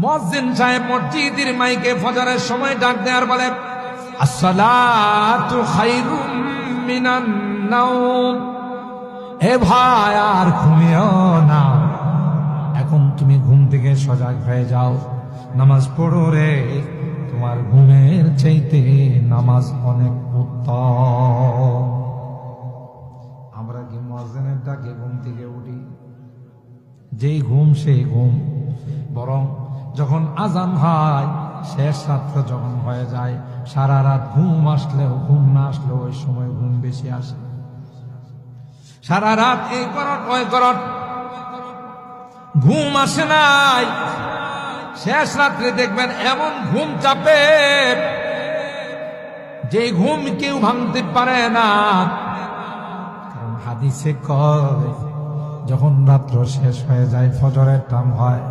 মুয়াজ্জিন সাহেব মসজিদের মাইকে ফজরের সময় ডাক দেয়ার বলে, আসসালাতু খায়রুম মিনান নাওম। হে ভাই, আর ঘুমিও না, এখন তুমি ঘুম থেকে সজাগ হয়ে যাও, নামাজ পড়ো রে, তোমার ঘুমের চাইতে নামাজ অনেক উত্তম। আমরা কি মুয়াজ্জিনের ডাকে ঘুম থেকে উঠি? যেই ঘুম সেই ঘুম, বরং যখন আজান হয়, শেষ রাত্র যখন হয়ে যায়, সারা রাত ঘুম আসলেও ঘুম না আসলেও ওই সময় ঘুম বেশি আসে। সারা রাত এই করট ওই করট, ঘুম আসে নাই, শেষ রাত্রে দেখবেন এমন ঘুম চাপে যে ঘুম কেউ ভাঙতে পারে না। কারণ হাদিসে কয়, যখন রাত্র শেষ হয়ে যায়, ফজরের টাইম হয়,